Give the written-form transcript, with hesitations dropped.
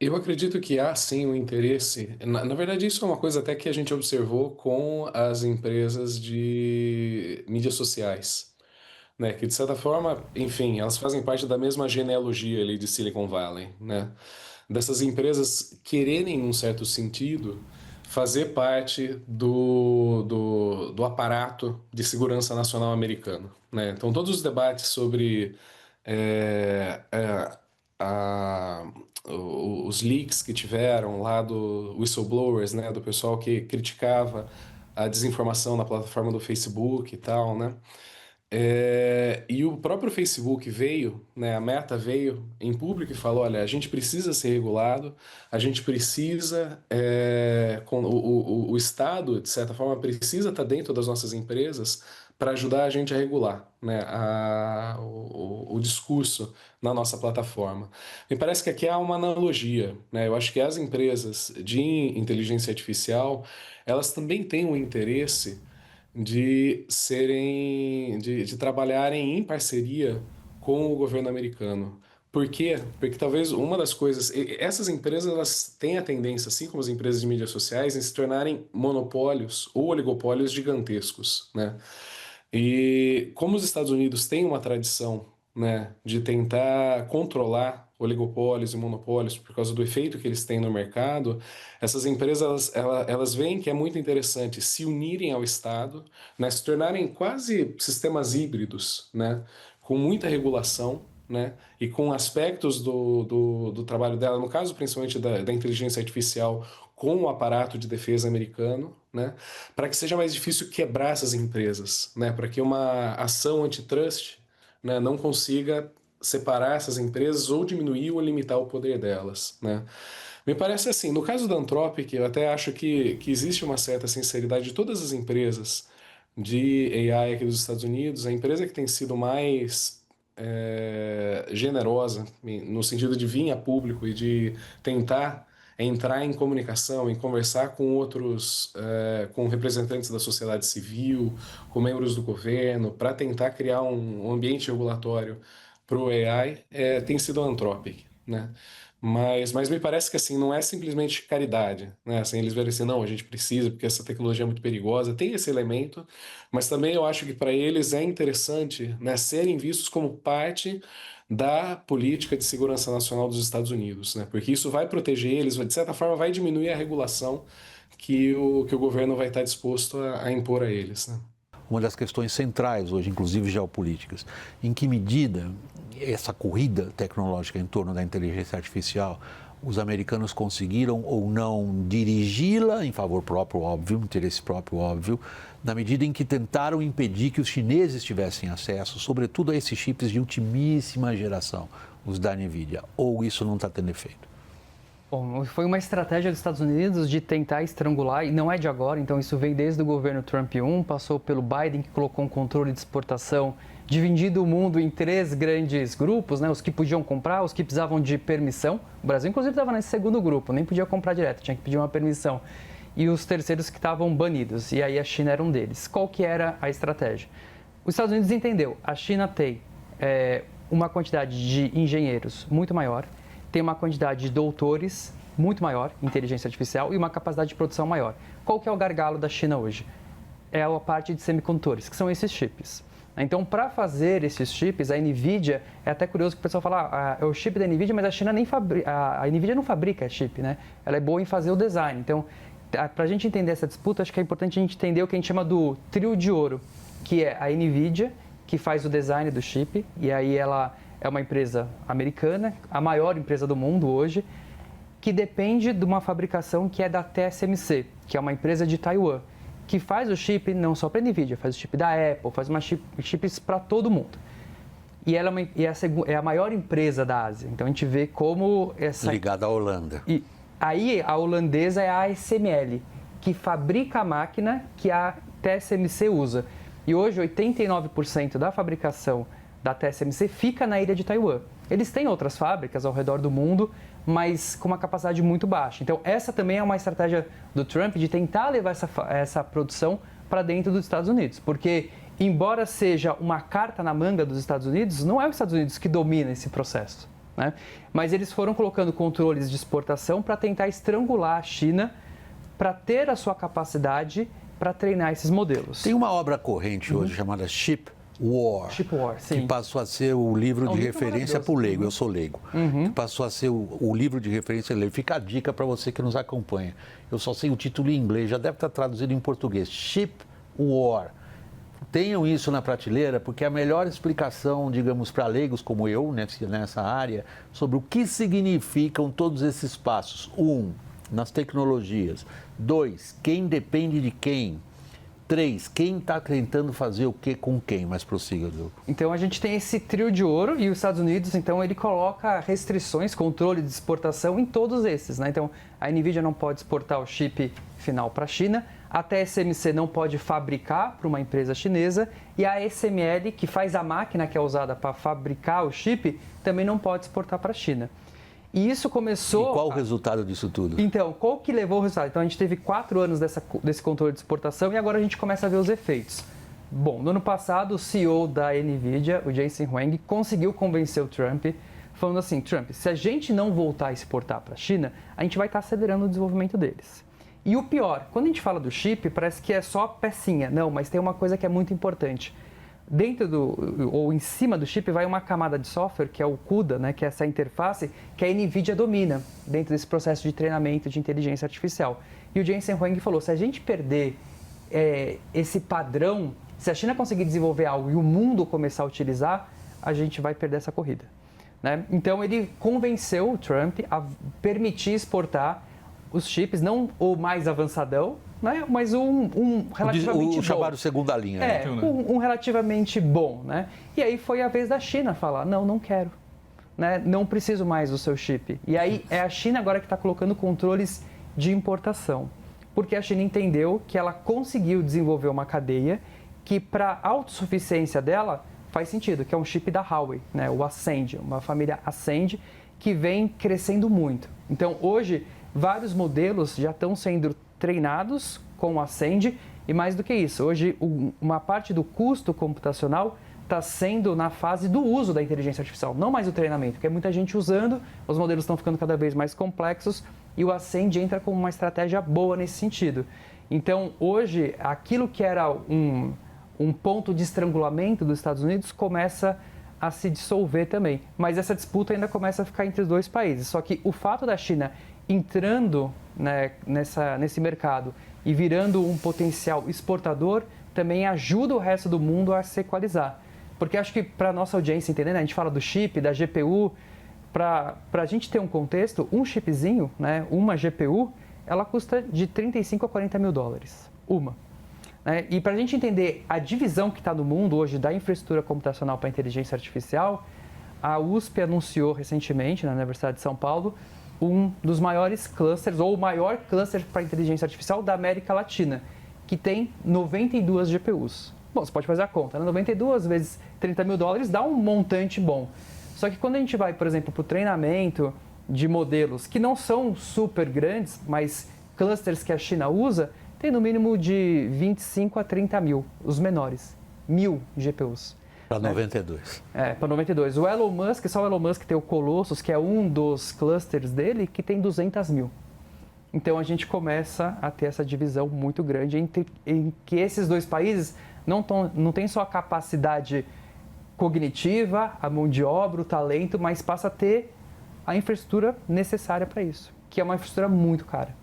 Eu acredito que há sim um interesse. Na verdade, isso é uma coisa até que a gente observou com as empresas de mídias sociais, né? Que de certa forma, enfim, elas fazem parte da mesma genealogia ali de Silicon Valley, né? Dessas empresas quererem, num certo sentido, fazer parte do aparato de segurança nacional americano, né? Então, todos os debates sobre é, é, a- os leaks que tiveram lá do whistleblowers, né? Do pessoal que criticava a desinformação na plataforma do Facebook e tal, né? E o próprio Facebook veio, né, a Meta veio em público e falou: olha, a gente precisa ser regulado, a gente precisa, o Estado, de certa forma, precisa estar dentro das nossas empresas para ajudar a gente a regular, né, o discurso na nossa plataforma. Me parece que aqui há uma analogia, né? Eu acho que as empresas de inteligência artificial, elas também têm um interesse de trabalharem em parceria com o governo americano. Por quê? Porque talvez uma das coisas, essas empresas elas têm a tendência, assim como as empresas de mídias sociais, em se tornarem monopólios ou oligopólios gigantescos, né? E como os Estados Unidos têm uma tradição, né, de tentar controlar oligopólios e monopólios por causa do efeito que eles têm no mercado, essas empresas elas veem que é muito interessante se unirem ao Estado, né, se tornarem quase sistemas híbridos, né, com muita regulação, né, e com aspectos do trabalho dela, no caso principalmente da inteligência artificial, com o aparato de defesa americano, né, para que seja mais difícil quebrar essas empresas, né, para que uma ação antitrust, né, não consiga separar essas empresas ou diminuir ou limitar o poder delas, né. Me parece assim, no caso da Anthropic, eu até acho que existe uma certa sinceridade de todas as empresas de AI aqui dos Estados Unidos, a empresa que tem sido mais generosa, no sentido de vir a público e de tentar entrar em comunicação, em conversar com outros, com representantes da sociedade civil, com membros do governo, para tentar criar um ambiente regulatório para o AI, tem sido a Anthropic, né? Mas me parece que assim, não é simplesmente caridade, né? Assim, eles verem assim, não, a gente precisa porque essa tecnologia é muito perigosa, tem esse elemento, mas também eu acho que para eles é interessante, né, serem vistos como parte da política de segurança nacional dos Estados Unidos, né? Porque isso vai proteger eles, de certa forma vai diminuir a regulação que o governo vai estar disposto a impor a eles, né? Uma das questões centrais hoje, inclusive geopolíticas, em que medida essa corrida tecnológica em torno da inteligência artificial, os americanos conseguiram ou não dirigi-la em favor próprio, óbvio, interesse próprio, óbvio, na medida em que tentaram impedir que os chineses tivessem acesso, sobretudo a esses chips de ultimíssima geração, os da NVIDIA, ou isso não está tendo efeito? Bom, foi uma estratégia dos Estados Unidos de tentar estrangular, e não é de agora, então isso veio desde o governo Trump 1, passou pelo Biden, que colocou um controle de exportação, dividindo o mundo em três grandes grupos, né? Os que podiam comprar, os que precisavam de permissão. O Brasil, inclusive, estava nesse segundo grupo, nem podia comprar direto, tinha que pedir uma permissão. E os terceiros que estavam banidos, e aí a China era um deles. Qual que era a estratégia? Os Estados Unidos entendeu, a China tem uma quantidade de engenheiros muito maior, tem uma quantidade de doutores muito maior, inteligência artificial, e uma capacidade de produção maior. Qual que é o gargalo da China hoje? É a parte de semicondutores, que são esses chips. Então, para fazer esses chips, a NVIDIA, é até curioso que o pessoal fala, é o chip da NVIDIA, mas a China nem fabrica, a NVIDIA não fabrica chip, né? Ela é boa em fazer o design. Então, para a gente entender essa disputa, acho que é importante a gente entender o que a gente chama do trio de ouro, que é a NVIDIA, que faz o design do chip, e aí ela é uma empresa americana, a maior empresa do mundo hoje, que depende de uma fabricação que é da TSMC, que é uma empresa de Taiwan, que faz o chip não só para a NVIDIA, faz o chip da Apple, faz chips para todo mundo. E ela é a maior empresa da Ásia. Então a gente vê como essa... Ligada à Holanda. E aí a holandesa é a ASML, que fabrica a máquina que a TSMC usa. E hoje 89% da fabricação da TSMC fica na ilha de Taiwan. Eles têm outras fábricas ao redor do mundo, mas com uma capacidade muito baixa. Então, essa também é uma estratégia do Trump de tentar levar essa produção para dentro dos Estados Unidos. Porque, embora seja uma carta na manga dos Estados Unidos, não é os Estados Unidos que domina esse processo. né? Mas eles foram colocando controles de exportação para tentar estrangular a China para ter a sua capacidade para treinar esses modelos. Tem uma obra corrente hoje chamada Chip War, Chip War, sim. que passou a ser o livro de referência para o leigo, eu sou leigo, que passou a ser o livro de referência leigo. Fica a dica para você que nos acompanha. Eu só sei o título em inglês, já deve estar traduzido em português. Chip War. Tenham isso na prateleira, porque é a melhor explicação, digamos, para leigos como eu, nessa área, sobre o que significam todos esses passos. 1, nas tecnologias. 2, quem depende de quem. 3, quem está tentando fazer o que com quem? Mas prossiga, Diogo. Então a gente tem esse trio de ouro e os Estados Unidos, então, ele coloca restrições, controle de exportação em todos esses, né? Então a NVIDIA não pode exportar o chip final para a China, a TSMC não pode fabricar para uma empresa chinesa e a SML, que faz a máquina que é usada para fabricar o chip, também não pode exportar para a China. E isso começou... E qual o resultado disso tudo? Então, qual que levou o resultado? Então, a gente teve 4 anos desse controle de exportação e agora a gente começa a ver os efeitos. Bom, no ano passado, o CEO da NVIDIA, o Jensen Huang, conseguiu convencer o Trump, falando assim, Trump, se a gente não voltar a exportar para a China, a gente vai estar acelerando o desenvolvimento deles. E o pior, quando a gente fala do chip, parece que é só pecinha. Não, mas tem uma coisa que é muito importante. Dentro ou em cima do chip vai uma camada de software, que é o CUDA, né, que é essa interface que a NVIDIA domina dentro desse processo de treinamento de inteligência artificial. E o Jensen Huang falou, se a gente perder esse padrão, se a China conseguir desenvolver algo e o mundo começar a utilizar, a gente vai perder essa corrida, né? Então ele convenceu o Trump a permitir exportar os chips, não o mais avançadão, né? Mas um relativamente bom. O chamado segunda linha. Um relativamente bom, né? E aí foi a vez da China falar, não quero, né? Não preciso mais do seu chip. E aí é a China agora que está colocando controles de importação, porque a China entendeu que ela conseguiu desenvolver uma cadeia que para a autossuficiência dela faz sentido, que é um chip da Huawei, né? O Ascend, uma família Ascend que vem crescendo muito. Então hoje vários modelos já estão sendo treinados com o Ascend e mais do que isso, hoje uma parte do custo computacional está sendo na fase do uso da inteligência artificial, não mais o treinamento, porque é muita gente usando, os modelos estão ficando cada vez mais complexos e o Ascend entra como uma estratégia boa nesse sentido. Então, hoje, aquilo que era um ponto de estrangulamento dos Estados Unidos começa a se dissolver também, mas essa disputa ainda começa a ficar entre os dois países, só que o fato da China entrando, né, nesse mercado e virando um potencial exportador, também ajuda o resto do mundo a se equalizar. Porque acho que para a nossa audiência entender, né, a gente fala do chip, da GPU, para a gente ter um contexto, um chipzinho, né, uma GPU, ela custa de 35 a 40 mil dólares, uma. Né? E para a gente entender a divisão que está no mundo hoje da infraestrutura computacional para a inteligência artificial, a USP anunciou recentemente, na Universidade de São Paulo, um dos maiores clusters, ou o maior cluster para inteligência artificial da América Latina, que tem 92 GPUs. Bom, você pode fazer a conta, né? 92 vezes 30 mil dólares dá um montante bom. Só que quando a gente vai, por exemplo, para o treinamento de modelos que não são super grandes, mas clusters que a China usa, tem no mínimo de 25 a 30 mil, os menores, 1000 GPUs. Para 92. Para 92. O Elon Musk, só o Elon Musk tem o Colossus, que é um dos clusters dele, que tem 200 mil. Então a gente começa a ter essa divisão muito grande em que esses dois países não têm só a capacidade cognitiva, a mão de obra, o talento, mas passa a ter a infraestrutura necessária para isso, que é uma infraestrutura muito cara.